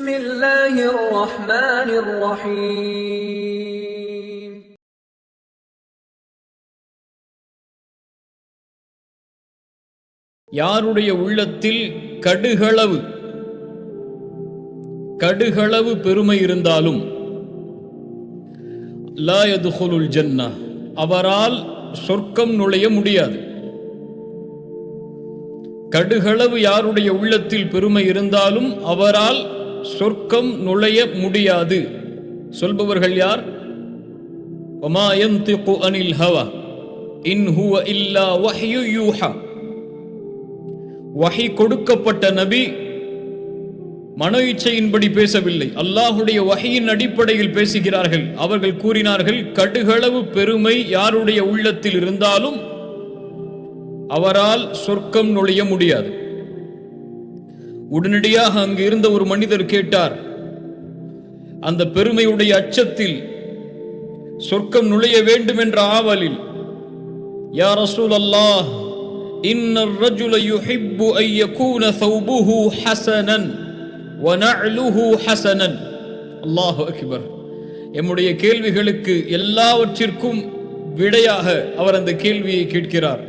بسم الله الرحمن الرحيم யாருடைய உள்ளத்தில் கடுகளவு பெருமை இருந்தாலும் லா யதுகுலுல் ஜன்னah, அவரால் சொர்க்கம் நுழைய முடியாது. கடுகளவு யாருடைய உள்ளத்தில் பெருமை இருந்தாலும் அவரால் சொர்க்கம் நுழைய முடியாது. சொல்பவர்கள் யார்? வமா யன்திகு அனில் ஹவா இன் ஹுவ இல்லா வஹ்யு யூஹா. வஹி கொடுக்கப்பட்ட நபி மன இச்சையின்படி பேசவில்லை, அல்லாஹுடைய வஹியின் அடிப்படையில் பேசுகிறார்கள். அவர்கள் கூறினார்கள், கடுகளவு பெருமை யாருடைய உள்ளத்தில் இருந்தாலும் அவரால் சொர்க்கம் நுழைய முடியாது. உடனடியாக அங்கு இருந்த ஒரு மனிதர் கேட்டார், அந்த பெருமையுடைய அச்சத்தில் சொர்க்கம் நுழைய வேண்டும் என்ற ஆவலில், யா ரசூலல்லாஹ், இன்னர் ரஜுல யுஹிப்பு அன் யகூன ஸௌபுஹு ஹஸனன் வ நஅலுஹு ஹஸனன். அல்லாஹு அக்பர். எம்முடைய கேள்விகளுக்கு எல்லாவற்றிற்கும் விடையாக அவர் அந்த கேள்வியை கேட்கிறார்.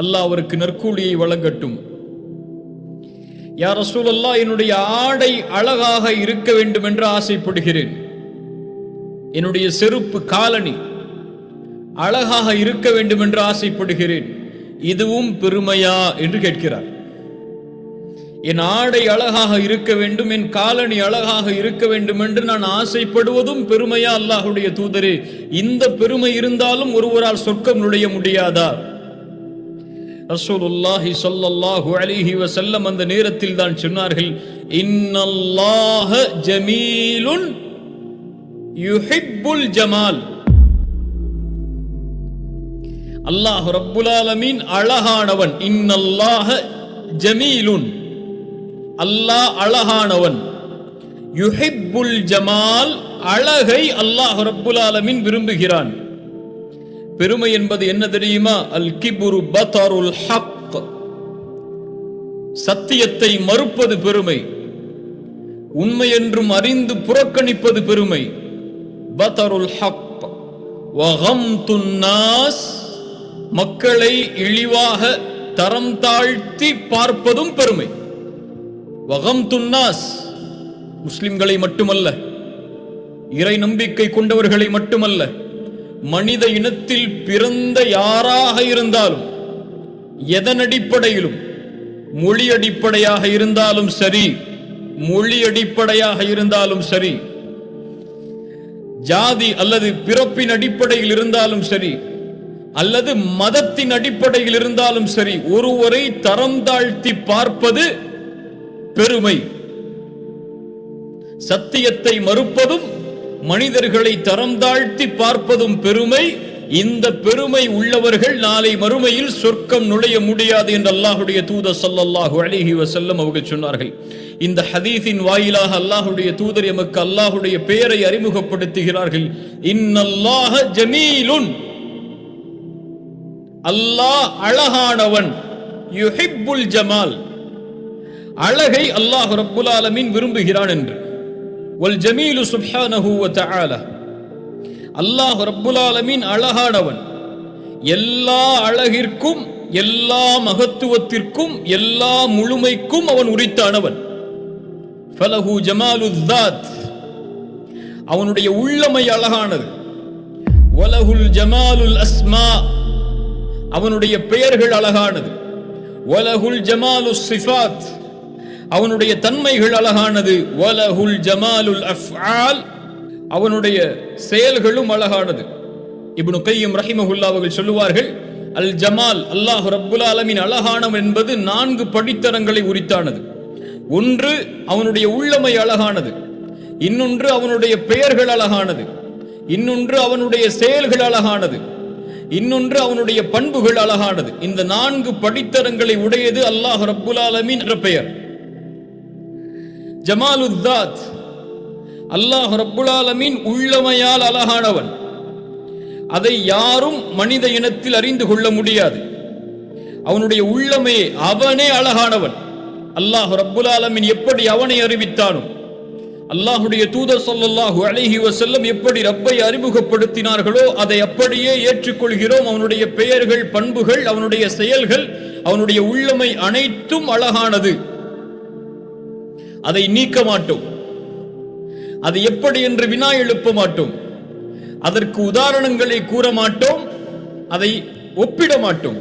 அல்லாஹ் அவருக்கு நற்கூலியை வழங்கட்டும். யா ரசூலல்லாஹ், என்னுடைய ஆடை அழகாக இருக்க வேண்டும் என்று ஆசைப்படுகிறேன். என்னுடைய செருப்பு காலணி அழகாக இருக்க வேண்டும் என்று ஆசைப்படுகிறேன். இதுவும் பெருமையா என்று கேட்கிறார். என் ஆடை அழகாக இருக்க வேண்டும், என் காலணி அழகாக இருக்க வேண்டும் என்று நான் ஆசைப்படுவதும் பெருமையா? அல்லாஹுடைய தூதரே, இந்த பெருமை இருந்தாலும் ஒருவரால் சொர்க்கம் நுழைய முடியாதா? ரசூலுல்லாஹி ஸல்லல்லாஹு அலைஹி வஸல்லம் அந்த நேரத்தில் தான் சொன்னார்கள், இன்னல்லாஹ ஜமீலுன் யுஹிப்புல் ஜமால். அல்லாஹ் ரப்புல் ஆலமீன் அழகானவன். இன்னல்லாஹ ஜமீலுன், அல்லாஹ் அழகானவன். யுஹிப்புல் ஜமால், அழகை அல்லாஹ் ரப்புல் ஆலமீன் விரும்புகிறான். பெருமை என்பது என்ன தெரியுமா? அல் கிபுரு பதருல் ஹக், சத்தியத்தை மறுப்பது பெருமை. உண்மை என்றும் அறிந்து புறக்கணிப்பது பெருமை. பதருல் ஹக் வ கம்துன் நாஸ், மக்களை இழிவாக தரம் தாழ்த்தி பார்ப்பதும் பெருமை. வ கம்துன் நாஸ், முஸ்லிம்களை மட்டுமல்ல, இறை நம்பிக்கை கொண்டவர்களை மட்டுமல்ல, மனித இனத்தில் பிறந்த யாராக இருந்தாலும், எதன் அடிப்படையிலும், மொழி அடிப்படையாக இருந்தாலும் சரி, மொழி அடிப்படையாக இருந்தாலும் சரி, ஜாதி அல்லது பிறப்பின் அடிப்படையில் இருந்தாலும் சரி, அல்லது மதத்தின் அடிப்படையில் இருந்தாலும் சரி, ஒருவரை தரம் தாழ்த்தி பார்ப்பது பெருமை. சத்தியத்தை மறுப்பதும் மனிதர்களை தரம் தாழ்த்தி பார்ப்பதும் பெருமை. இந்த பெருமை உள்ளவர்கள் நாளை மறுமையில் சொர்க்கம் நுழைய முடியாது என்று அல்லாஹுடைய தூதர் ஸல்லல்லாஹு அலைஹி வஸல்லம் அவர்கள் சொன்னார்கள். இந்த ஹதீஸின் வாயிலாக அல்லாஹுடைய தூதர் எமக்கு அல்லாஹுடைய பெயரை அறிமுகப்படுத்துகிறார்கள். இன்னல்லாஹ ஜமீலுன், அல்லாஹ் அழகானவன். யுஹிப்புல் ஜமால், அழகை அல்லாஹ் ரப்புல் ஆலமீன் விரும்புகிறான் என்று. வல் ஜமீலு சுப்ஹானஹு வ தஆலா, அல்லாஹ் ரப்புல் ஆலமீன் அழகானவன். எல்லா அழகிற்கும், எல்லா மகத்துவத்திற்கும், எல்லா முழுமைக்கும் அவன் உரித்தானவன். ஃபலஹு ஜமாலுல் ஸாத், அவனுடைய உள்ளமை அழகானது. வலஹுல் ஜமாலுல் அஸ்மா, அவனுடைய பெயர்கள் அழகானது. வலஹுல் ஜமாலுஸ் சிஃபாத், அவனுடைய தன்மைகள் அழகானது. வலஹுல் ஜமாலுல் அஃஆல், அவனுடைய செயல்களும் அழகானது. இப்னு கய்யிம் ரஹிமஹுல்லாஹ் அவர்கள் சொல்லுவார்கள், அல் ஜமால், அல்லாஹ் ரப்புல் ஆலமீன் அழகானவன் என்பது 4 படித்தரங்களை உரித்தானது. ஒன்று, அவனுடைய உள்ளமை அழகானது. இன்னொன்று, அவனுடைய பெயர்கள் அழகானது. இன்னொன்று, அவனுடைய செயல்கள் அழகானது. இன்னொன்று, அவனுடைய பண்புகள் அழகானது. இந்த 4 படித்தரங்களை உடையது அல்லாஹ் ரப்புல் ஆலமீன் என்ற பெயர். ஜமாலுல் ஸாத், அல்லாஹ் ரப்புல் ஆலமீன் உள்ளமையால் அழகானவன். அதை யாரும் மனித இனத்தில் அறிந்து கொள்ள முடியாது. அவனுடைய உள்ளமையே, அவனே அழகானவன். அல்லாஹ் ரப்புல் ஆலமீன் எப்படி அவனை அறிவித்தானோ, அல்லாஹுடைய தூதர் ஸல்லல்லாஹு அலைஹி வஸல்லம் எப்படி ரப்பை அறிமுகப்படுத்தினார்களோ அதை அப்படியே ஏற்றுக்கொள்கிறோம். அவனுடைய பெயர்கள், பண்புகள், அவனுடைய செயல்கள், அவனுடைய உள்ளமை அனைத்தும் அழகானது. அதை நீக்க மாட்டோம். அது எப்படி என்று வினா எழுப்ப மாட்டோம். அதற்கு உதாரணங்களை கூற மாட்டோம். அதை ஒப்பிட மாட்டோம்.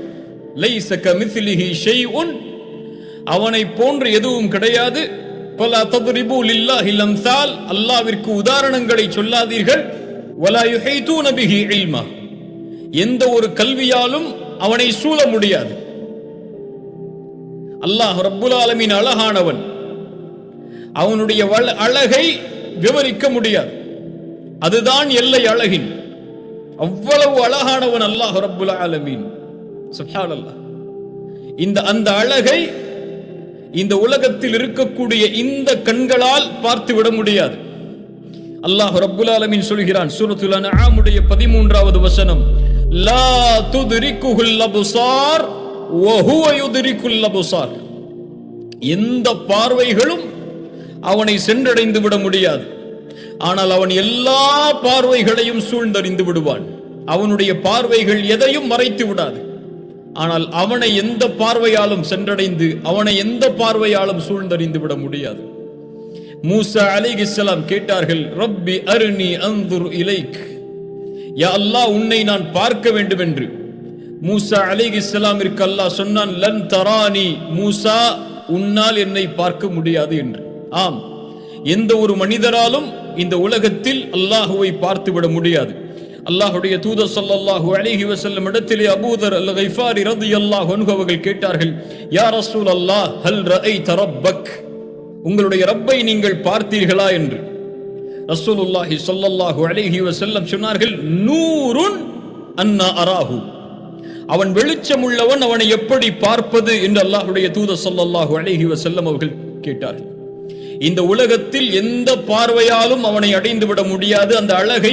லைஸ கமிஸ்லிஹி ஷைஉன், அவனை போன்று எதுவும் கிடையாது. ஃபலா தத்ரிபு லில்லாஹில் அம்சால், அல்லாஹ்விற்கு உதாரணங்களை சொல்லாதீர்கள். வலா யுஹீதூன பிஹி இல்மா, எந்த ஒரு கல்வியாலும் அவனை சூழ முடியாது. அல்லாஹ் ரப்புல் ஆலமீன் அழகானவன். அவனுடைய அழகை விவரிக்க முடியாது. அதுதான் எல்லை அழகின். அவ்வளவு அழகானவன் அல்லாஹ் ரப்புல் ஆலமீன். சுப்ஹானல்லாஹ். அந்த அழகை இந்த உலகத்தில் இருக்கக்கூடிய இந்த கண்களால் பார்த்து விட முடியாது. அல்லாஹ் ரப்புல் ஆலமீன் சொல்கிறான் சூரத்துல் அன்ஆம் உடைய 13வது வசனம், லா துத்ரிகுல் அப்சார் வ ஹுவ யுத்ரிகுல் அப்சார். எந்த பார்வைகளும் அவனை சென்றடைந்து விட முடியாது. ஆனால் அவன் எல்லா பார்வைகளையும் சூழ்ந்தறிந்து விடுவான். அவனுடைய பார்வைகள் எதையும் மறைத்து விடாது. ஆனால் அவனை எந்த பார்வையாலும் சென்றடைந்து, அவனை எந்த பார்வையாலும் சூழ்ந்தறிந்து விட முடியாது. மூசா அலைஹிஸ்ஸலாம் கேட்டார்கள், ரப்பி அர்னி அன்துர் இலைக், யா அல்லாஹ் உன்னை நான் பார்க்க வேண்டும் என்று. மூசா அலைஹிஸ்ஸலாமிற்கு அல்லாஹ் சொன்னான், லன் தரானி, மூசா உன்னால் என்னை பார்க்க முடியாது என்று. ஆம், எந்த ஒரு மனிதராலும் இந்த உலகத்தில் அல்லாஹுவை பார்த்து விட முடியாது. அல்லாஹுடைய தூதர் ஸல்லல்லாஹு அலைஹி வஸல்லம் இடத்திலே அபூதர் அல்-கிஃபாரி ரலியல்லாஹு அன்ஹு அவர்கள் கேட்டார்கள், யா ரசூலல்லாஹ் ஹல் ரஅய்த ரப்பக், உங்களுடைய ரப்பை நீங்கள் பார்த்தீர்களா என்று. ரசூலுல்லாஹி ஸல்லல்லாஹு அலைஹி வஸல்லம் சொன்னார்கள், நூருன் அன்னா அராஹு, அவன் வெளிச்சம் உள்ளவன், அவனை எப்படி பார்ப்பது என்று அல்லாஹுடைய தூதர் ஸல்லல்லாஹு அலைஹி வஸல்லம் அவர்கள் கேட்டார்கள். இந்த உலகத்தில் எந்த பார்வையாலும் அவனை அடைந்து விட முடியாது. அந்த அழகை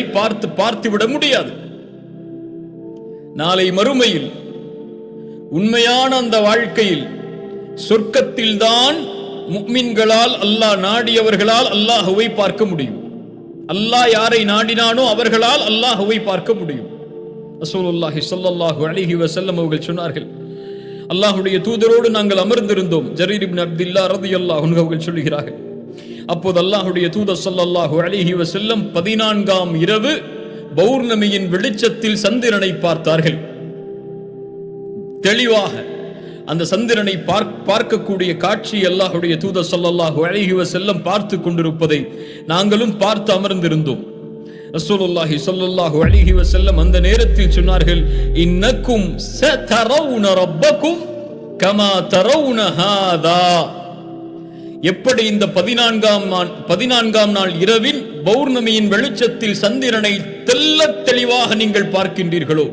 பார்த்து விட முடியாது. நாளை மறுமையில் உண்மையான அந்த வாழ்க்கையில் சொர்க்கத்தில் தான் முஃமின்களால், அல்லாஹ் நாடியவர்களால் அல்லாஹ்வை பார்க்க முடியும். அல்லாஹ் யாரை நாடினானோ அவர்களால் அல்லாஹ்வை பார்க்க முடியும். ரசூலுல்லாஹி ஸல்லல்லாஹு அலைஹி வஸல்லம் அவர்கள் சொன்னார்கள், அல்லாஹ்வுடைய தூதரோடு நாங்கள் அமர்ந்திருந்தோம். ஜரீர் இப்னு அப்துல்லாஹ் ரலியல்லாஹு அன்ஹு அவர்கள் சொல்கிறார்கள், அப்போது அல்லாஹ்வுடைய தூதர் ஸல்லல்லாஹு அலைஹி வஸல்லம் 14ஆம் இரவு பௌர்ணமியின் வெளிச்சத்தில் சந்திரனை பார்த்தார்கள். தெளிவாக அந்த சந்திரனை பார்க்கக்கூடிய காட்சி அல்லாஹ்வுடைய தூதர் ஸல்லல்லாஹு அலைஹி வஸல்லம் பார்த்து கொண்டிருப்பதை நாங்களும் பார்த்து அமர்ந்திருந்தோம். ரசூலுல்லாஹி ஸல்லல்லாஹு அலைஹி வஸல்லம் அந்த நேரத்தில் சொன்னார்கள், இன்னக்கும் சதரவுன ரப்பக்கும் கமா தரவுன ஹாதா, எப்படி இந்த 14ஆம் நாள் இரவின் பௌர்ணமியின் வெளிச்சத்தில் சந்திரனை தெள்ளத் தெளிவாக நீங்கள் பார்க்கின்றீர்களோ,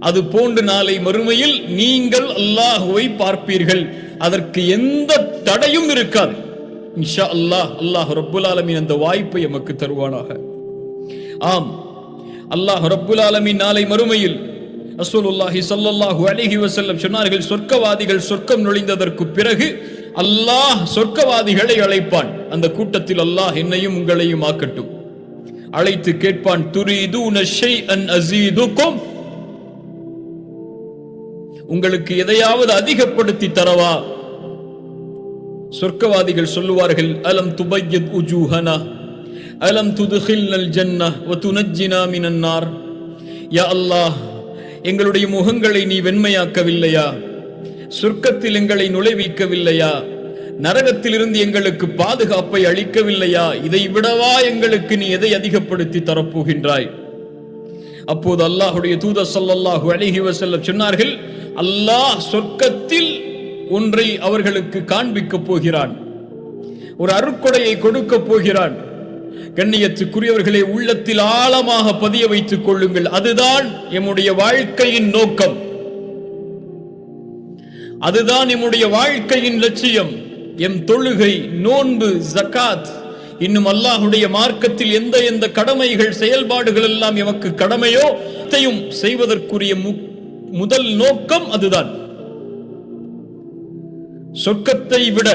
அது போன்று நாளை மறுமையில் நீங்கள் அல்லாஹ்வை பார்ப்பீர்கள். அதற்கு எந்த தடையும் இருக்காது. இன்ஷா அல்லாஹ். அல்லாஹ் ரப்புல் ஆலமீன் அந்த வாய்ப்பை எமக்கு தருவானாக. ஆம், அல்லாஹ் ரப்புல் ஆலமீன் நாளை மறுமையில் ரசூலுல்லாஹி ஸல்லல்லாஹு அலைஹி வஸல்லம் சொன்னார்கள், சொர்க்கவாதிகள் சொர்க்கம் நுழைந்ததற்கு பிறகு அல்லாஹ் சொர்க்கவாதிகளை அழைப்பான். அந்த கூட்டத்தில் அல்லாஹ் என்னையும் உங்களையும் ஆக்கட்டும். அழைத்து கேட்பான், துரீதுன ஷைஅன் அஸீதுக்கும், உங்களுக்கு எதையாவது அதிகப்படுத்தி தரவா? சொர்க்கவாதிகள் சொல்லுவார்கள், அலம் துபய்யித் உஜூஹனா அலம் துத்கில்னல் ஜன்னஹ் வ துனஜ்ஜினா மினன் நார், யா அல்லாஹ் எங்களுடைய முகங்களை நீ வெண்மையாக்கவில்லையா? சொர்க்கத்தில் எங்களை நுழைவிக்கவில்லையா? நரகத்திலிருந்து எங்களுக்கு பாதுகாப்பை அளிக்கவில்லையா? இதை விடவா எங்களுக்கு நீ எதை அதிகப்படுத்தி தரப்போகின்றாய்? அப்போது அல்லாஹ்வுடைய தூதர் ஸல்லல்லாஹு அலைஹி வஸல்லம் சொன்னார்கள், அல்லாஹ் சொர்க்கத்தில் ஒன்றை அவர்களுக்கு காண்பிக்க போகிறான். ஒரு அருட்கொடையை கொடுக்க போகிறான். கண்ணியத்துக்குரியவர்களே, உள்ளத்தில் ஆழமாக பதிய வைத்துக் கொள்ளுங்கள். அதுதான் எம்முடைய வாழ்க்கையின் நோக்கம். அதுதான் எம்முடைய வாழ்க்கையின் லட்சியம். எம் தொழுகை, நோன்பு, ஜகாத், இன்னும் அல்லாஹ்வுடைய மார்க்கத்தில் எந்த கடமைகள், செயல்பாடுகள் எல்லாம் எமக்கு கடமையோ அதையும் செய்வதற்குரிய முதல் நோக்கம் அதுதான். சொர்க்கத்தை விட,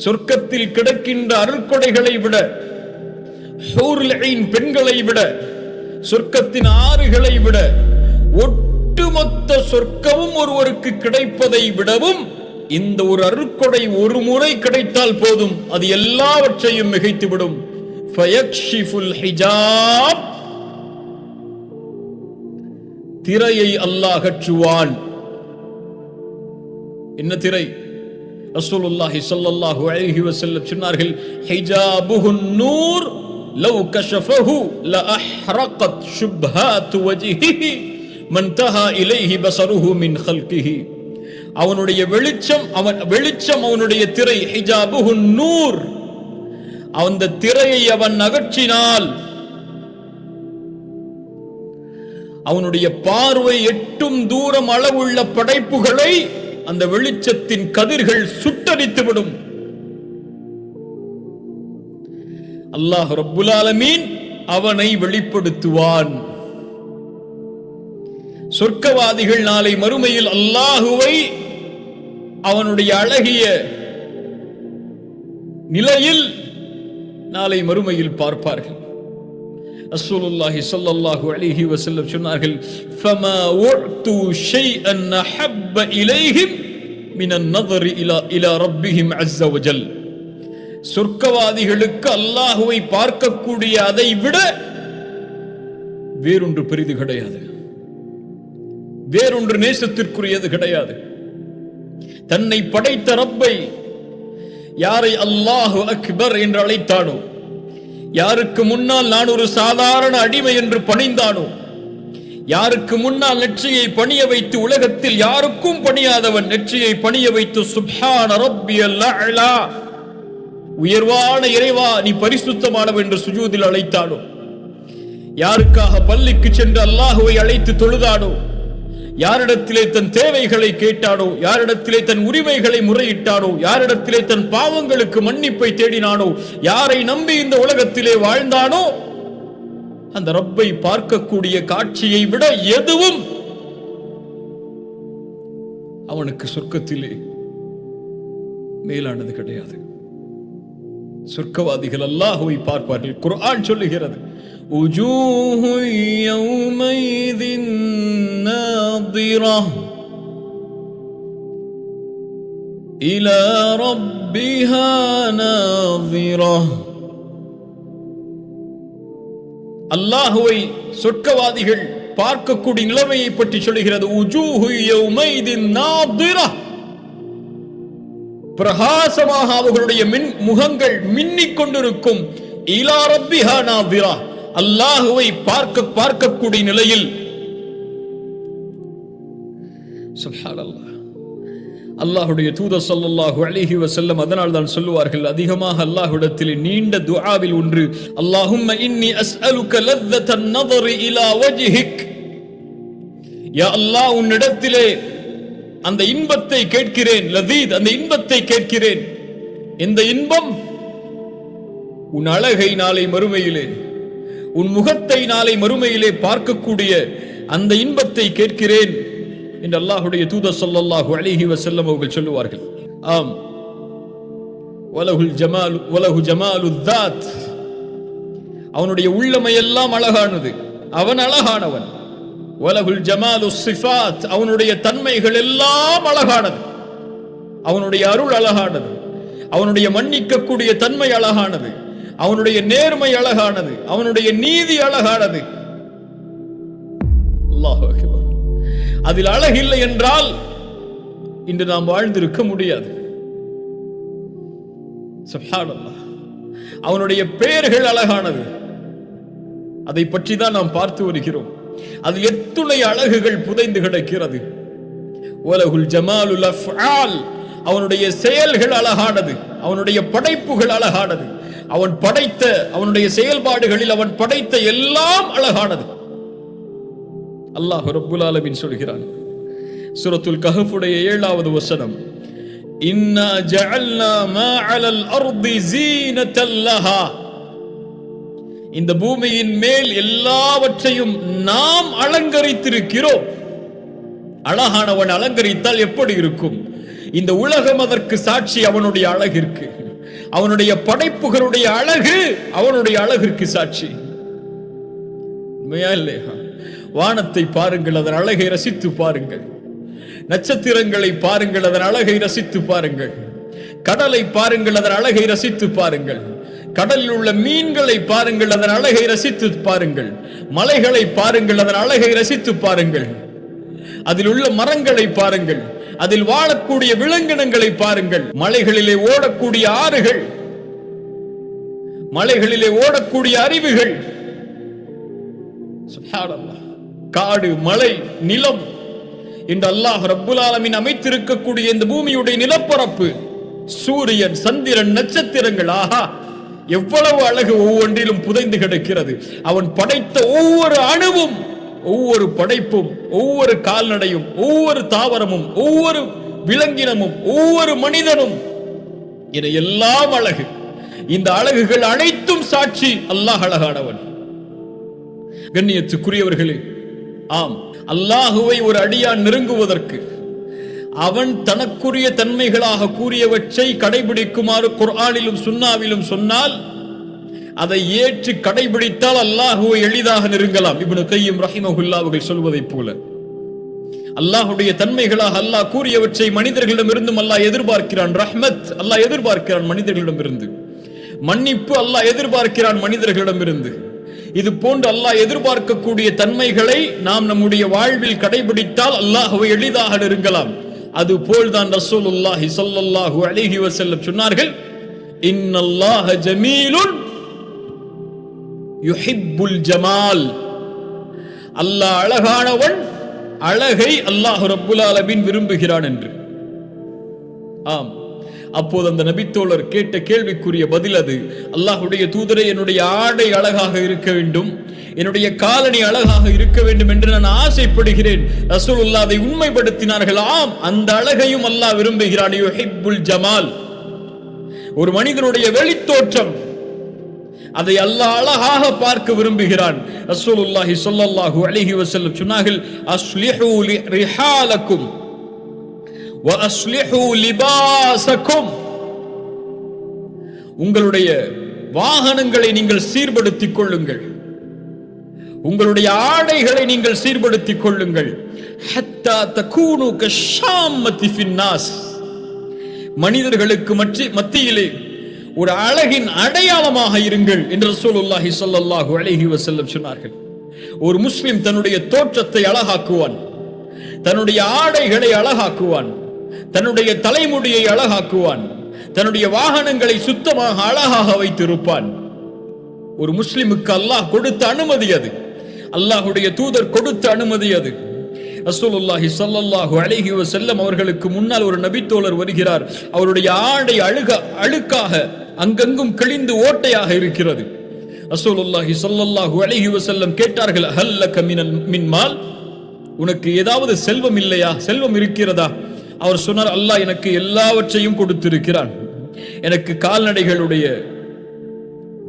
சொர்க்கத்தில் கிடக்கின்ற அருள்கொடைகளை விட, ஹூருல் ஐன் பெண்களை விட, சொர்க்கத்தின் ஆறுகளை விட, ஒட்டுமொத்த சொர்க்கமும் ஒருவருக்கு கிடைப்பதை விடவும் இந்த ஒரு அருட்கொடை ஒரு முறை கிடைத்தால் போதும், அது எல்லாவற்றையும் மிகைத்துவிடும். ஃபயக்ஷிஃபுல் ஹிஜாப், திரையை அல்லாஹ் அகற்றுவான். என்ன திரை? ரசூலுல்லாஹி ஸல்லல்லாஹு அலைஹி வஸல்லம் சொன்னார்கள், ஹிஜாபுஹுன் நூர் லவ் கஷஃபஹு லஅஹ்ரகத் ஷுப்ஹாத் வஜ்ஹிஹி மன்தஹா இலைஹி பஸருஹு மின் ஹல்கிஹி. அவனுடைய வெளிச்சம் அவனுடைய திரை. ஹிஜாபுஹுன் நூர், அந்த திரையை அவன் அகற்றினால் அவனுடைய பார்வை எட்டும் தூரம் அளவுள்ள படைப்புகளை அந்த வெளிச்சத்தின் கதிர்கள் சுட்டரித்துவிடும். அல்லாஹ் ரப்புல் ஆலமீன் அவனை வெளிப்படுத்துவான். சொர்க்கவாதிகள் நாளை மறுமையில் அல்லாஹுவை அவனுடைய அழகிய நிலையில் நாளை மறுமையில் பார்ப்பார்கள். ரசூலுல்லாஹி ஸல்லல்லாஹு அலைஹி வஸல்லம் சொன்னார்கள், ஃபமா உஅது ஷைஅன் அஹப்ப இலைஹிம் மினன் நظர் இலா ரப்பிஹிம் அஸ்ஸ வஜல். சொர்க்கவாதிகளுக்கு அல்லாஹுவை பார்க்கக்கூடிய அதை விட வேறொன்று பெரிது கிடையாது, வேறொன்று நேசத்திற்குரியது கிடையாது. தன்னை படைத்த ரப்பை யாரை அல்லாஹு அக்பர் என்று அழைத்தானோ, யாருக்கு முன்னால் நான் ஒரு சாதாரண அடிமை என்று பணிந்தானோ, யாருக்கு முன்னால் நெற்றியை பணிய வைத்து உலகத்தில் யாருக்கும் பணியாதவன் நெற்றியை பணிய வைத்து சுப்ஹான ரப்பியல் அலா, உயர்வான இறைவா நீ பரிசுத்தமானவன் என்று சுஜூதில் அழைத்தானோ, யாருக்காக பள்ளிக்கு சென்று அல்லாஹுவை அழைத்து தொழுதானோ, யாரிடத்திலே தன் தேவைகளை கேட்டானோ, யாரிடத்திலே தன் உரிமைகளை முறையிட்டானோ, யாரிடத்திலே தன் பாவங்களுக்கு மன்னிப்பை தேடினானோ, யாரை நம்பி இந்த உலகத்திலே வாழ்ந்தானோ, அந்த ரப்பை பார்க்கக்கூடிய காட்சியை விட எதுவும் அவனுக்கு சொர்க்கத்திலே மேலானது கிடையாது. சொர்க்கவாதிகள் அல்லாஹுவை பார்ப்பார்கள். குர்ஆன் சொல்லுகிறது, உஜூஹு யௌமைதின் நாதிரா இலா ரப்பிஹா நாதிரா. அல்லாஹுவை சொர்க்கவாதிகள் பார்க்கக்கூடிய நிலைமையை பற்றி சொல்லுகிறது. உஜூஹு யௌமைதின் நாதிரா, பிரகாசமாக அவர்களுடைய முகங்கள் மின்னிக் கொண்டிருக்கும். இலா ரப்பிஹா நாதிரா, அல்லாஹுவை பார்க்கக்கூடிய நிலையில். சுப்ஹானல்லாஹ். அல்லாஹ்வுடைய தூதர் ஸல்லல்லாஹு அலைஹி வஸல்லம் அதனால் தான் சொல்லுவார்கள், அதிகமாக அல்லாஹ்விடத்தில் நீண்ட துஆவில் ஒன்று, அல்லாஹும்ம இன்னி அஸ்அலுக லzzatan நظر இலா வஜ்ஹிக். யா அல்லாஹ், உன்னிடத்திலே அந்த இன்பத்தை கேட்கிறேன். லதீத், அந்த இன்பத்தை கேட்கிறேன். இந்த இன்பம் உன் அழகை நாளை மறுமையிலே, உன் முகத்தை நாளை மறுமையிலே பார்க்கக்கூடிய அந்த இன்பத்தை கேட்கிறேன் என்று அல்லாஹ்வுடைய தூதர் ஸல்லல்லாஹு அலைஹி வஸல்லம் அவர்கள் சொல்லுவார்கள். ஆம், வலஹு ஜமாலுல் ذات, அவனுடைய உள்ளமை எல்லாம் அழகானது, அவன் அழகானவன். வலஹுல் ஜமாலுஸ் சிஃபாத், அவனுடைய தன்மைகள் எல்லாம் அழகானது, அவனுடைய அருள் அழகானது, அவனுடைய மன்னிக்கக்கூடிய தன்மை அழகானது, அவனுடைய நேர்மை அழகானது, அவனுடைய நீதி அழகானது. அல்லாஹு அக்பர். அதில் அழகில்லை என்றால் இன்று நாம் வாழ்ந்திருக்க முடியாது. சுப்ஹானல்லாஹ். அவனுடைய பெயர்கள் அழகானது, அதை பற்றி தான் நாம் பார்த்து வருகிறோம். அதில் எத்துணை அழகுகள் புதைந்து கிடக்கிறது. வலஹுல் ஜமாலுல் அஃஆல், அவனுடைய செயல்கள் அழகானது, அவனுடைய படைப்புகள் அழகானது, அவன் படைத்த அவனுடைய செயல்பாடுகளில் அவன் படைத்த எல்லாம் அழகானது. அல்லாஹ் ரப்புல் ஆலமீன் சொல்கிறான் சூரத்துல் கஹ்ஃபுடைய 7வது வசனம், இன்னா ஜஅல்னா மா அலல் அர்தி ஸீனத்தல் லஹா, இந்த பூமியின் மேல் எல்லாவற்றையும் நாம் அலங்கரித்திருக்கிறோம். அழகானவன் அலங்கரித்தால் எப்படி இருக்கும்? இந்த உலகம் அதற்கு சாட்சி. அவனுடைய அழகிற்கு, அவனுடைய படைப்புகளுடைய அழகு அவனுடைய அழகிற்கு சாட்சி. உண்மையா இல்லையா? வானத்தை பாருங்கள், அதன் அழகை ரசித்து பாருங்கள். நட்சத்திரங்களை பாருங்கள், அதன் அழகை ரசித்து பாருங்கள். கடலை பாருங்கள், அதன் அழகை ரசித்து பாருங்கள். கடலில் உள்ள மீன்களை பாருங்கள், அதன் அழகை ரசித்து பாருங்கள். மலைகளை பாருங்கள், அதன் அழகை ரசித்து பாருங்கள். அதில் உள்ள மரங்களை பாருங்கள், அதில் வாழக்கூடிய விலங்கினங்களை பாருங்கள். மலைகளிலே ஓடக்கூடிய ஆறுகள், மலைகளிலே ஓடக்கூடிய அருவிகள், சுப்ஹானல்லாஹ், காடு, மலை, நிலம் என்று அல்லாஹ் ரப்புல் ஆலமீன் அமைத்திருக்கக்கூடிய இந்த பூமியுடைய நிலப்பரப்பு, சூரியன், சந்திரன், நட்சத்திரங்கள், ஆஹா எவ்வளவு அழகு ஒவ்வொன்றிலும் புதைந்து கிடக்கிறது. அவன் படைத்த ஒவ்வொரு அணுவும், ஒவ்வொரு படைப்பும், ஒவ்வொரு கால்நடையும், ஒவ்வொரு தாவரமும், ஒவ்வொரு விலங்கினமும், ஒவ்வொரு மனிதனும் என எல்லாம் அழகு. இந்த அழகுகள் அனைத்தும் சாட்சி அல்லாஹ் அழகானவன். கண்ணியத்துக்குரியவர்களே, ஆம், அல்லாஹுவை ஒரு அடியான் நெருங்குவதற்கு அவன் தனக்குரிய தன்மைகளாக கூறியவற்றை கடைபிடிக்குமாறு குர்ஆனிலும் சுன்னாவிலும் சொன்னால், அதை ஏற்று கடைபிடித்தால் அல்லாஹுவை எளிதாக நெருங்கலாம். இப்னு கய்யிம் ரஹிமஹுல்லாஹ் அவர்கள் சொல்வதைப் போல, அல்லாஹுடைய தன்மைகளாக அல்லாஹ் கூறியவற்றை மனிதர்களிடமிருந்தும் அல்லாஹ் எதிர்பார்க்கிறான். ரஹ்மத் அல்லாஹ் எதிர்பார்க்கிறான் மனிதர்களிடமிருந்து. மன்னிப்பு அல்லாஹ் எதிர்பார்க்கிறான் மனிதர்களிடமிருந்து. இது போன்று அல்லாஹ் எதிர்பார்க்கக்கூடிய தன்மைகளை நாம் நம்முடைய வாழ்வில் கடைபிடித்தால் அல்லாஹுவை எளிதாக நெருங்கலாம். அதுபோல்தான் ரசூலுல்லாஹி ஸல்லல்லாஹு அலைஹி வஸல்லம் சொன்னார்கள், இன்னல்லாஹ ஜமீலுன் யுஹிப்புல் ஜமால். அல்லாஹ் அழகானவன், அழகை அல்லாஹ் ரப்புல் ஆலமீன் விரும்புகிறான் என்று. ஆம், அப்போது அந்த நபித்தோழர் கேட்ட கேள்விக்குரிய பதில் அது. அல்லாஹ்வுடைய தூதரே, என்னுடைய ஆடை அழகாக இருக்க வேண்டும், என்னுடைய காலணி அழகாக இருக்க வேண்டும் என்று நான் ஆசைப்படுகிறேன். ரசூலுல்லாஹ் அதை உண்மைப்படுத்தினார்கள். ஆம், அந்த அழகையும் அல்லாஹ் விரும்புகிறான். யுஹிப்புல் ஜமால், ஒரு மனிதனுடைய வெளித்தோற்றம், அதை அல்லாஹ் அழகாக பார்க்க விரும்புகிறான். ரசூலுல்லாஹி ஸல்லல்லாஹு அலைஹி வஸல்லம் சொன்னார்கள், அஸ்லிஹு ரிஹாலக்கும் வ அஸ்லிஹு லிபாஸக்கும். உங்களுடைய வாகனங்களை நீங்கள் சீர்படுத்திக் கொள்ளுங்கள், உங்களுடைய ஆடைகளை நீங்கள் சீர்படுத்திக் கொள்ளுங்கள். ஹத்தா தகூனு கஷாம்மதி ஃபின்னாஸ். மனிதர்களுக்கு மத்தியிலே ஒரு அழகின் அடையாளமாக இருங்கள் என்று ரசூலுல்லாஹி ஸல்லல்லாஹு அலைஹி வஸல்லம் சொன்னார்கள். ஒரு முஸ்லிம் தன்னுடைய தோற்றத்தை அழகாக்குவான், தன்னுடைய ஆடைகளை அழகாக்குவான், தன்னுடைய தலைமுடியை அழகாக்குவான், தன்னுடைய வாகனங்களை சுத்தமாக அழகாக வைத்திருப்பான். ஒரு முஸ்லிமுக்கு அல்லாஹ் கொடுத்த அனுமதி அது, அல்லாஹ்வுடைய தூதர் கொடுத்த அனுமதி அது. ரசூலுல்லாஹி ஸல்லல்லாஹு அலைஹி வஸல்லம் அவர்களுக்கு முன்னால் ஒரு நபித்தோழர் வருகிறார். அவருடைய ஆடை அழுக்காக அங்கங்கும் கிழிந்து ஓட்டையாக இருக்கிறது. ரசூலுல்லாஹி ஸல்லல்லாஹு அலைஹி வஸல்லம் கேட்டார்கள், ஹல்லக மின் மால், உனக்கு ஏதாவது செல்வம் இல்லையா, செல்வம் இருக்கிறதா? அவர் சொன்னார், அல்லாஹ் எனக்கு எல்லாவற்றையும் கொடுத்திருக்கிறான். எனக்கு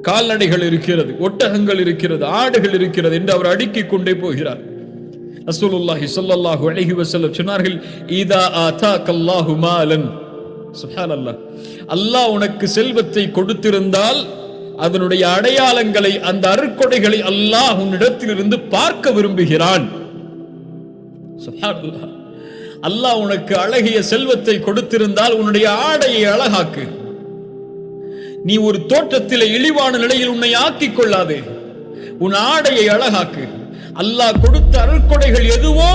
கால்நடைகள் இருக்கிறது, ஒட்டகங்கள் இருக்கிறது, ஆடுகள் இருக்கிறது என்று அவர் அடுக்கிக் கொண்டே போகிறார். ரசூலுல்லாஹி ஸல்லல்லாஹு அலைஹி வஸல்லம் சொன்னார்கள், இதா ஆதாகல்லாஹு மாலன், சுப்ஹானல்லாஹ், அல்லாஹ் உனக்கு செல்வத்தை கொடுத்திருந்தால் அதனுடைய அடையாளங்களை, அந்த அருட்கொடைகளை அல்லாஹ் உன்னிடத்திலிருந்து பார்க்க விரும்புகிறான். சுப்ஹானல்லாஹ், அல்லாஹ் உனக்கு அழகிய செல்வத்தை கொடுத்திருந்தால் உன்னுடைய ஆடையை அழகாக்கு. நீ ஒரு தோற்றத்திலே இழிவான நிலையில் உன்னை ஆக்கிக் கொள்ளாதே, உன் ஆடையை அழகாக்கு. அல்லாஹ் கொடுத்த அருட்கொடைகள் எதுவோ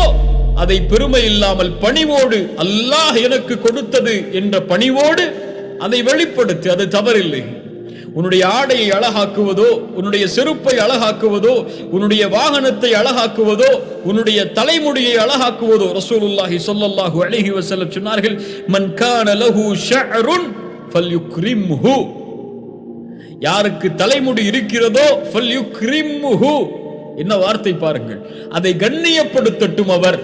அதை பெருமை இல்லாமல் பணிவோடு, அல்லாஹ் எனக்கு கொடுத்தது என்ற பணிவோடு அதை வெளிப்படுத்து, அது தவறில்லை. உன்னுடைய ஆடையை அழகாக்குவதோ, உன்னுடைய செருப்பை அழகாக்குவதோ, உன்னுடைய வாகனத்தை அழகாக்குவதோ, உன்னுடைய தலைமுடியை அழகாக்குவதோ, ரசூலுல்லாஹி ஸல்லல்லாஹு அலைஹி வஸல்லம் சொன்னார்கள், மன் கான லஹு ஷஅருன் ஃபல்யுக்ரிம்ஹு. யாருக்கு தலைமுடி இருக்கிறதோ ஃபல்யுக்ரிம்ஹு, என்ன வார்த்தை பாருங்கள், அதை கண்ணியப்படுத்தட்டும் அவர்.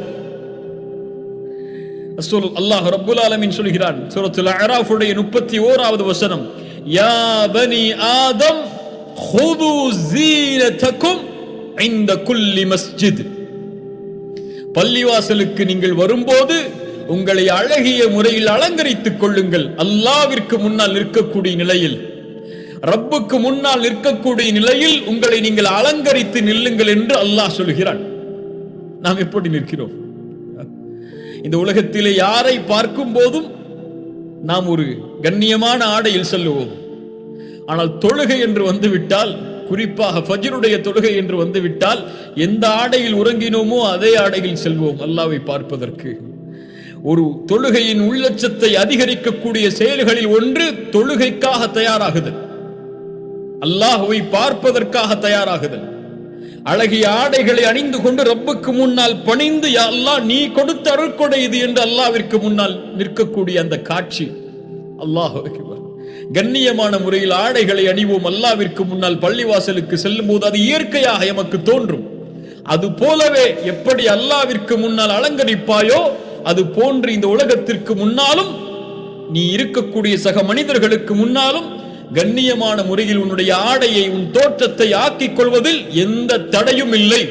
அல்லாஹ் ரப்புல் ஆலமீன் சொல்கிறான் சூரத்துல் அஅராஃப் உடைய 31வது வசனம், யா பனி ஆதம் ஹுது ஸீனதகும் இன்த குல்லி மஸ்ஜித். பள்ளிவாசலுக்கு நீங்கள் வரும்போது உங்களை அழகிய முறையில் அலங்கரித்துக் கொள்ளுங்கள். அல்லாஹ்விற்கு முன்னால் நிற்கக்கூடிய நிலையில், ரப்புக்கு முன்னால் நிற்கக்கூடிய நிலையில் உங்களை நீங்கள் அலங்கரித்து நில்லுங்கள் என்று அல்லாஹ் சொல்கிறான். நாம் எப்படி நிற்கிறோம்? இந்த உலகத்திலே யாரை பார்க்கும் போதும் நாம் ஒரு கண்ணியமான ஆடையில் செல்லுவோம். ஆனால் தொழுகை என்று வந்துவிட்டால், குறிப்பாக ஃபஜ்ருடைய தொழுகை என்று வந்துவிட்டால், எந்த ஆடையில் உறங்கினோமோ அதே ஆடையில் செல்வோம் அல்லாஹ்வை பார்ப்பதற்கு. ஒரு தொழுகையின் உள்ளட்சத்தை அதிகரிக்கக்கூடிய செயல்களில் ஒன்று தொழுகைக்காக தயாராகுதல், அல்லாஹ்வை பார்ப்பதற்காக தயாராகுதல். அழகிய ஆடைகளை அணிந்து கொண்டு ரப்புக்கு முன்னால் பணிந்து, யா அல்லாஹ் நீ கொடுத்த அருட்கொடை இது என்று அல்லாஹ்விற்கு முன்னால் நிற்கக்கூடிய அந்த காட்சி, அல்லாஹ் அக்பர். கண்ணியமான முறையில் ஆடைகளை அணிவோம். அல்லாஹ்விற்கு முன்னால் பள்ளிவாசலுக்கு செல்லும் போது அது இயற்கையாக எமக்கு தோன்றும். அது போலவே எப்படி அல்லாஹ்விற்கு முன்னால் அலங்கரிப்பாயோ அது போன்று இந்த உலகத்திற்கு முன்னாலும், நீ இருக்கக்கூடிய சக மனிதர்களுக்கு முன்னாலும் கண்ணியமான முறையில் உன்னுடைய ஆடையை, உன் தோற்றத்தை ஆக்கிக் கொள்வதில் எந்த தடையும் இல்லை.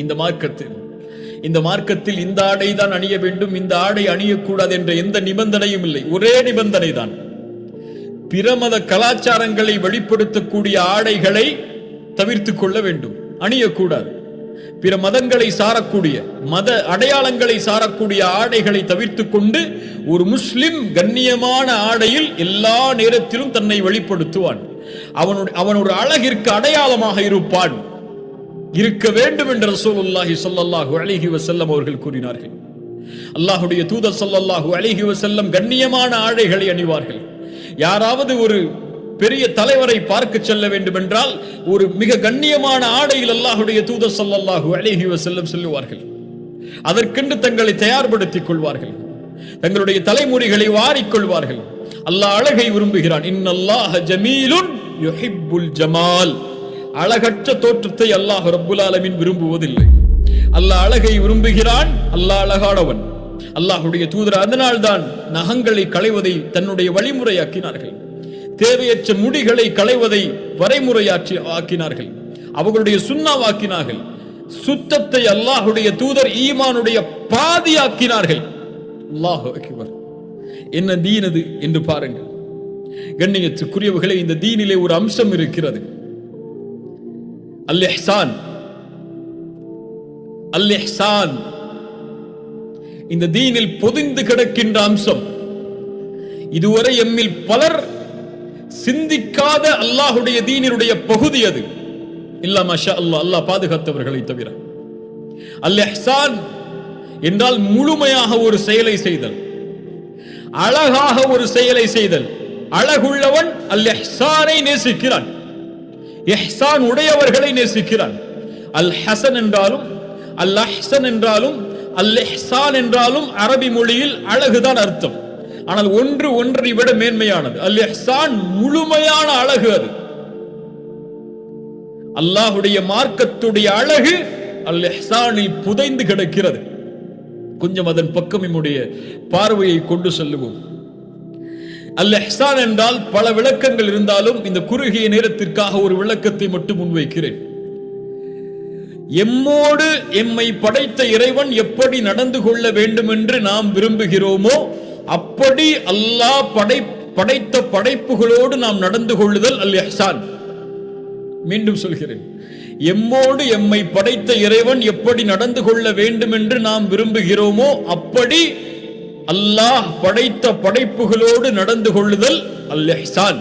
இந்த மார்க்கத்தில் இந்த ஆடை தான் அணிய வேண்டும், இந்த ஆடை அணியக்கூடாது என்ற எந்த நிபந்தனையும் இல்லை. ஒரே நிபந்தனை தான், பிரமத கலாச்சாரங்களை வெளிப்படுத்தக்கூடிய ஆடைகளை தவிர்த்துக் கொள்ள வேண்டும், அணியக்கூடாது. பிற மதங்களை சாரக்கூடிய, மத அடையாளங்களை சாரக்கூடிய ஆடைகளை தவிர்த்துக் கொண்டு ஒரு முஸ்லிம் கண்ணியமான ஆடையில் எல்லா நேரத்திலும் தன்னை வெளிப்படுத்துவான். அவன் ஒரு அழகிற்கு அடையாளமாக இருப்பான், இருக்க வேண்டும் என்று ரசூலுல்லாஹி ஸல்லல்லாஹு அலைஹி வஸல்லம் அவர்கள் கூறினார்கள். அல்லாஹ்வுடைய தூதர் ஸல்லல்லாஹு அலைஹி வஸல்லம் கண்ணியமான ஆடைகளை அணிவார்கள். யாராவது ஒரு பெரிய தலைவரை பார்க்க செல்ல வேண்டும் என்றால் ஒரு மிக கண்ணியமான ஆடையில் அல்லாஹ்வுடைய தூதர் ஸல்லல்லாஹு அலைஹி வஸல்லம் செல்லுவார்கள். அதற்கென்று தங்களை தயார்படுத்திக் கொள்வார்கள், தங்களுடைய தலைமுறைகளை வாரிக்கொள்வார்கள். அல்லாஹ் அழகை விரும்புகிறான். இன்னல்லாஹ ஜமீலுன் யுஹிப்புல் ஜமால். அழகற்ற தோற்றத்தை அல்லாஹ் ரப்புல் ஆலமீன் விரும்புவதில்லை. அல்லாஹ் அழகை விரும்புகிறான். அல்லாஹ் அழகானவன். அல்லாஹ்வுடைய தூதர் அதனால்தான் நகங்களை களைவதை தன்னுடைய வழிமுறையாக்கினார்கள். தேவையற்ற முடிகளை களைவதை வரைமுறையாற்றி ஆக்கினார்கள், அவர்களுடைய சுன்னாவாக்கினார்கள். சுத்தத்தை அல்லாஹ்வுடைய தூதர் ஈமானுடைய பாதியாக்கினார்கள். அல்லாஹ் அக்பர். என்ன தீன் அது என்று பாருங்கள். கண்ணியத்துக்குரியவர்களே, இந்த தீனிலே ஒரு அம்சம் இருக்கிறது, அல் இஹ்சான். அல் இஹ்சான் இந்த தீனில் பொதிந்து கிடக்கின்ற அம்சம். இதுவரை எம்மில் பலர் சிந்திக்காத அல்லாஹ்வுடைய தீனினுடைய பகுதி அது. இல்லா மாஷா அல்லாஹ், அல்லாஹ் பாதுகாத்தவர்களை தவிர. அல் இஹ்சான் என்றால் முழுமையாக ஒரு செயலை செய்தல், அழகாக ஒரு செயலை செய்தல். அழகுள்ளவன் அல் இஹ்சானை நேசிக்கிறான், இஹ்சான் உடையவர்களை நேசிக்கிறான். அல் ஹசன் என்றாலும் அல் அஹ்சன் என்றாலும் அல் இஹ்சான் என்றாலும் அரபி மொழியில் அழகுதான் அர்த்தம். ஆனால் ஒன்று ஒன்றை விட மேன்மையானது. அல் இஹ்சான் முழுமையான அழகு. அது அல்லாஹ்வுடைய மார்க்கத்துடைய அழகு அல் இஹ்சானில் புதைந்து கிடக்கிறது. கொஞ்சம் அதன் பக்கம் நம்முடைய பார்வையை கொண்டு செல்லுவோம். அல் இஹ்சான் என்றால் பல விளக்கங்கள் இருந்தாலும் இந்த குறுகிய நேரத்திற்காக ஒரு விளக்கத்தை மட்டும் முன்வைக்கிறேன். எம்மோடு எம்மை படைத்த இறைவன் எப்படி நடந்து கொள்ள வேண்டும் என்று நாம் விரும்புகிறோமோ அப்படி அல்லாஹ் படைத்த படைப்புகளோடு நாம் நடந்து கொள்ளுதல் அல் இஹ்சான். மீண்டும் சொல்கிறேன், எம்மோடு எம்மை படைத்த இறைவன் எப்படி நடந்து கொள்ள வேண்டும் என்று நாம் விரும்புகிறோமோ அப்படி அல்லாஹ் படைத்த படைப்புகளோடு நடந்து கொள்ளுதல் அல் இஹ்சான்.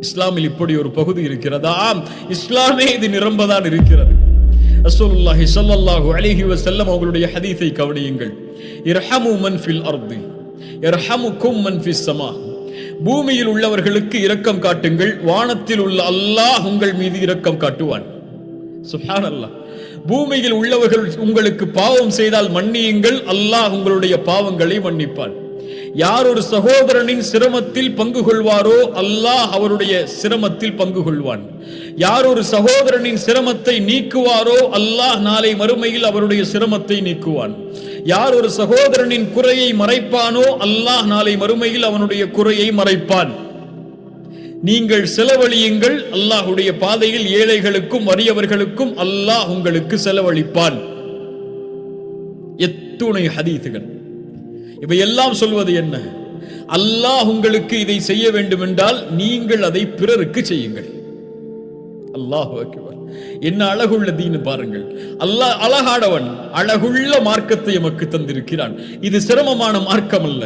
இஸ்லாமில் இப்படி ஒரு பகுதி இருக்கிறதா? இஸ்லாமே இது நிரம்பதான் இருக்கிறது. ரசூலுல்லாஹி ஸல்லல்லாஹு அலைஹி வஸல்லம் அவர்களுடைய ஹதீஸை கவனியுங்கள். இர்ஹமு மன் ஃபில் அர்தி யர்ஹமுக்கும் மன் ஃபிஸ் ஸமா. பூமியில் உள்ளவர்களுக்கு இரக்கம் காட்டுங்கள், வானத்தில் உள்ள அல்லாஹ் உங்கள் மீது இரக்கம் காட்டுவான். சுப்ஹானல்லாஹ். பூமியில் உள்ளவர்கள் உங்களுக்கு பாவம் செய்தால் மன்னியுங்கள், அல்லாஹ் உங்களுடைய பாவங்களை மன்னிப்பான். யார் ஒரு சகோதரனின் சிரமத்தில் பங்கு கொள்வாரோ அல்லாஹ் அவருடைய சிரமத்தில் பங்கு கொள்வான். யார் ஒரு சகோதரனின் சிரமத்தை நீக்குவாரோ அல்லாஹ் நாளை மறுமையில் அவருடைய சிரமத்தை நீக்குவான். யார் ஒரு சகோதரனின் குறையை மறைப்பானோ அல்லாஹ் நாளை மறுமையில் அவனுடைய குறையை மறைப்பான். நீங்கள் செலவழியுங்கள், அல்லாஹ்வுடைய பாதையில் ஏழைகளுக்கும் வறியவர்களுக்கும் அல்லாஹ் உங்களுக்கு செலவழிப்பான். இத்துணை ஹதீதுகள். இவையெல்லாம் சொல்வது என்ன? அல்லாஹ் உங்களுக்கு இதை செய்ய வேண்டும் என்றால் நீங்கள் அதை பிறருக்கு செய்யுங்கள். அல்லாஹு அக்பர். என்ன அழகுள்ள தீன் பாருங்கள். அல்லாஹ் அழகானவன், அழகுள்ள மார்க்கத்தை எமக்கு தந்திருக்கிறான். இது சிரமமான மார்க்கம் அல்ல,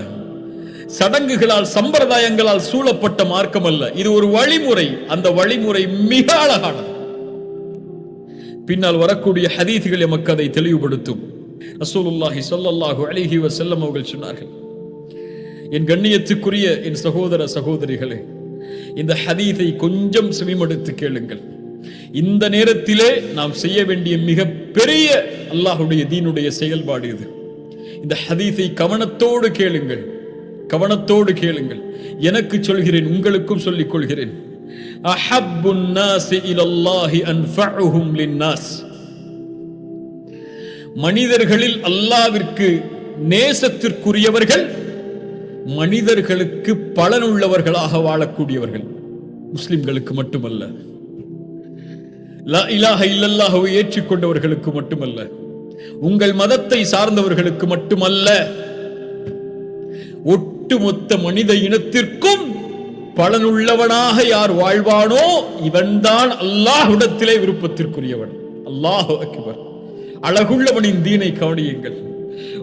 சடங்குகளால் சம்பிரதாயங்களால் சூழப்பட்ட மார்க்கம் அல்ல. இது ஒரு வழிமுறை. அந்த வழிமுறை மிக அழகானது. பின்னால் வரக்கூடிய ஹதீதுகள் எமக்கு அதை தெளிவுபடுத்தும். ரசூலுல்லாஹி ஸல்லல்லாஹு அலைஹி வஸல்லம் அவர்கள் சொன்னார்கள், என் கண்ணியத்துக்குரிய என் சகோதர சகோதரிகளே, இந்த ஹதீஸை கொஞ்சம் செவிமடுத்து கேளுங்கள். இந்த நேரத்திலே நாம் செய்ய வேண்டிய மிக பெரிய அல்லாஹ்வுடைய தீனுடைய செயல்பாடு இது. இந்த ஹதீஸை கவனத்தோடு கேளுங்கள், கவனத்தோடு கேளுங்கள். எனக்கு சொல்கிறேன், உங்களுக்கும் சொல்லிக் கொள்கிறேன். அஹப்புன் நாஸி இலல்லாஹி அன்ஃபஉஹும் லின்னாஸ். மனிதர்களில் அல்லாஹ்விற்கு நேசத்திற்குரியவர்கள் மனிதர்களுக்கு பலனுள்ளவர்களாக வாழக்கூடியவர்கள். முஸ்லிம்களுக்கு மட்டுமல்ல, லா இலாஹ இல்லல்லாஹ்வை ஏற்றுக்கொண்டவர்களுக்கு மட்டுமல்ல, உங்கள் மதத்தை சார்ந்தவர்களுக்கு மட்டுமல்ல, ஒட்டுமொத்த மனித இனத்திற்கும் பலனுள்ளவனாக யார் வாழ்வானோ இவன்தான் அல்லாஹ்விடத்திலே விருப்பத்திற்குரியவன். அல்லாஹு அக்பர். அழகுள்ளவனின் தீனை கவனியுங்கள்.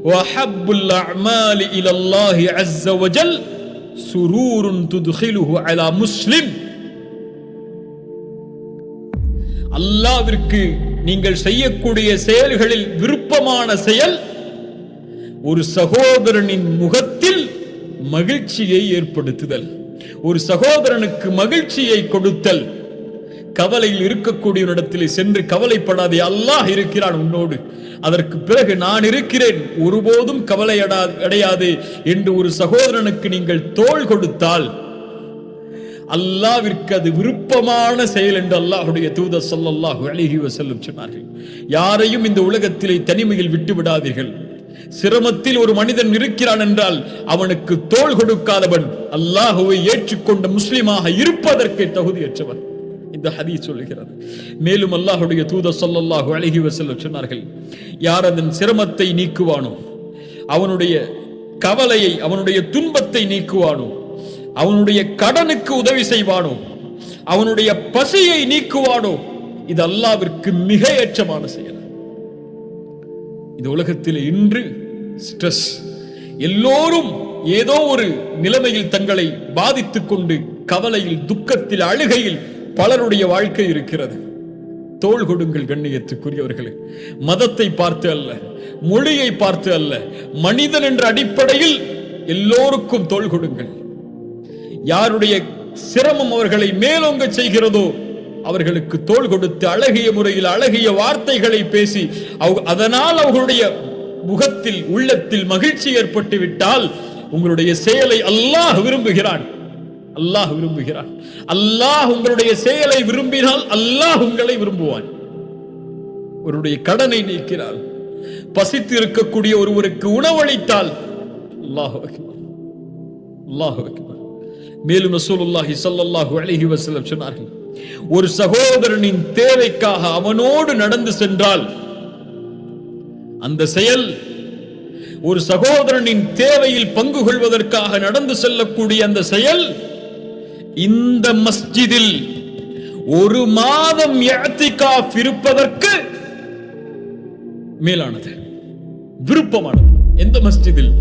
வஹப்புல் அஅமாலி இலல்லாஹி அஸ்ஸ வஜல் சுரூருன் துத்கிலுஹு அலா முஸ்லிம். அல்லாஹ்விற்கு நீங்கள் செய்யக்கூடிய செயல்களில் விருப்பமான செயல் ஒரு சகோதரனின் முகத்தில் மகிழ்ச்சியை ஏற்படுத்துதல், ஒரு சகோதரனுக்கு மகிழ்ச்சியை கொடுத்தல். கவலையில் இருக்கக்கூடிய இடத்திலே சென்று கவலைப்படாதே, அல்லாஹ் இருக்கிறான் உன்னோடு, அதற்கு பிறகு நான் இருக்கிறேன், ஒருபோதும் கவலை அடையாது என்று ஒரு சகோதரனுக்கு நீங்கள் தோள் கொடுத்தால் அல்லாஹ்விற்கு அது விருப்பமான செயல் என்று அல்லாஹ்வுடைய தூதர் ஸல்லல்லாஹு அலைஹி வஸல்லம் சொன்னார்கள். யாரையும் இந்த உலகத்திலே தனிமையில் விட்டு விடாதீர்கள். சிரமத்தில் ஒரு மனிதன் இருக்கிறான் என்றால் அவனுக்கு தோள் கொடுக்காதவன் அல்லாஹ்வை ஏற்றுக்கொண்ட முஸ்லிமாக இருப்பதற்கு தகுதியற்றவன். இந்த ஹதீஸ் சொல்லுகிறது. மேலும் அல்லாஹ்வுடைய தூதர் ஸல்லல்லாஹு அலைஹி வஸல்லம் சொன்னார்கள், யார் அதன் சிரமத்தை நீக்குவானோ, அவனுடைய கவலையை, அவனுடைய துன்பத்தை நீக்குவானோ, அவனுடைய கடனுக்கு உதவி செய்வானோ, அவனுடைய பசியை நீக்குவானோ, இது அல்லாஹ்விற்கு மிக ஏற்றமான செயல். இந்த உலகத்தில் இன்று ஸ்ட்ரெஸ், எல்லோரும் ஏதோ ஒரு நிலைமையில் தங்களை பாதித்துக் கொண்டு கவலையில், துக்கத்தில், அழுகையில் பலருடைய வாழ்க்கை இருக்கிறது. தோள் கொடுங்கள் கண்ணியத்துக்குரியவர்களே. மதத்தை பார்த்து அல்ல, மொழியை பார்த்து அல்ல, மனிதன் என்ற அடிப்படையில் எல்லோருக்கும் தோள் கொடுங்கள். யாருடைய சிரமம் அவர்களை மேலோங்க செய்கிறதோ அவர்களுக்கு தோள் கொடுத்து அழகிய முறையில் அழகிய வார்த்தைகளை பேசி அதனால் அவர்களுடைய முகத்தில், உள்ளத்தில் மகிழ்ச்சி ஏற்பட்டு விட்டால் உங்களுடைய செயலை அல்லாஹ் விரும்புகிறான். அல்லாஹ் விரும்புகிறான். அல்லாஹ் உங்களுடைய செயலை விரும்பினால் அல்லாஹ் உங்களை விரும்புவான். ஒருவருடைய கடனை நீக்கிறார், பசித்து இருக்கக்கூடிய ஒருவருக்கு உணவளித்தால் அல்லாஹு அக்பர், அல்லாஹு அக்பர். மேலும் ரசூலுல்லாஹி ஸல்லல்லாஹு அலைஹி வஸல்லம் சொன்னார்கள், ஒரு சகோதரனின் தேவைக்காக அவனோடு நடந்து சென்றால் அந்த செயல், ஒரு சகோதரனின் தேவையில் பங்கு கொள்வதற்காக நடந்து செல்லக்கூடிய அந்த செயல் இந்த மஸ்ஜிதில் ஒரு மாதம் இஅ்திகாஃப் இருப்பதற்கு மேலானது, விருப்பமானது. எந்த மஸ்ஜிதில்?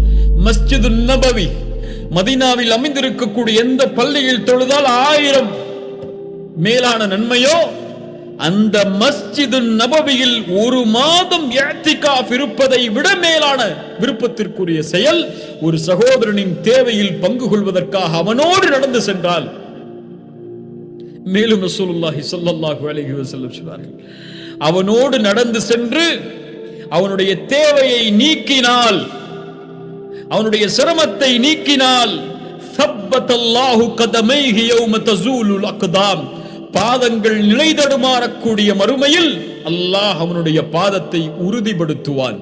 மஸ்ஜிதுன் நபவி, மதீனாவில் அமைந்திருக்கக்கூடிய எந்த பள்ளியில் தொழுதால் 1000 மேலான நன்மையோ அந்த மஸ்ஜிதுன் நபவியில் ஒரு மாதம் இஅ்திகாஃப் இருப்பதை விட மேலான விருப்பத்திற்குரிய செயல் ஒரு சகோதரனின் தேவையில் பங்கு கொள்வதற்காக அவனோடு நடந்து சென்றால். மேலும் ரசூலுல்லாஹி ஸல்லல்லாஹு அலைஹி வஸல்லம் சொன்னார்கள், அவனோடு நடந்து சென்று அவனுடைய தேவையை நீக்கினால், அவனுடைய சிரமத்தை நீக்கினால், ஸப்பத்தல்லாஹு கதமைஹி யௌம தஸூலுல் அக்தாம், பாதங்கள் நிலைதடுமாறக்கூடிய மறுமையில் அல்லாஹ் அவனுடைய பாதத்தை உறுதிப்படுத்துவான்.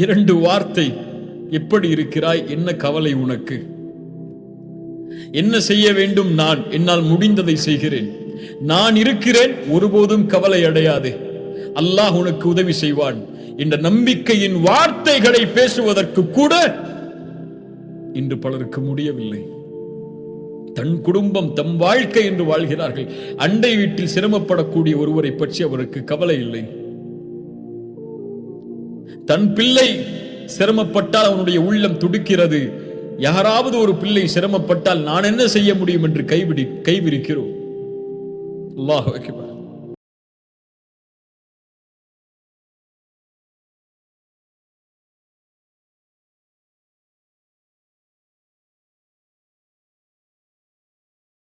2 வார்த்தை. எப்படி இருக்கிறாய்? என்ன கவலை உனக்கு? என்ன செய்ய வேண்டும்? நான் என்னால் முடிந்ததை செய்கிறேன். நான் இருக்கிறேன், ஒருபோதும் கவலை அடையாதே. அல்லாஹ் உனக்கு உதவி செய்வான் என்ற நம்பிக்கையின் வார்த்தைகளை பேசுவதற்கு கூட இன்று பலருக்கு முடியவில்லை. தன் குடும்பம் தம் வாழ்க்கை என்று வாழ்கிறார்கள். அண்டை வீட்டில் சிரமப்படக்கூடிய ஒருவரை பற்றி அவருக்கு கவலை இல்லை. தன் பிள்ளை சிரமப்பட்டால் அவனுடைய உள்ளம் துடிக்கிறது. யாராவது ஒரு பிள்ளை சிரமப்பட்டால் நான் என்ன செய்ய முடியும் என்று கைவிரிக்கிறோம். அல்லாஹ் அக்பர்.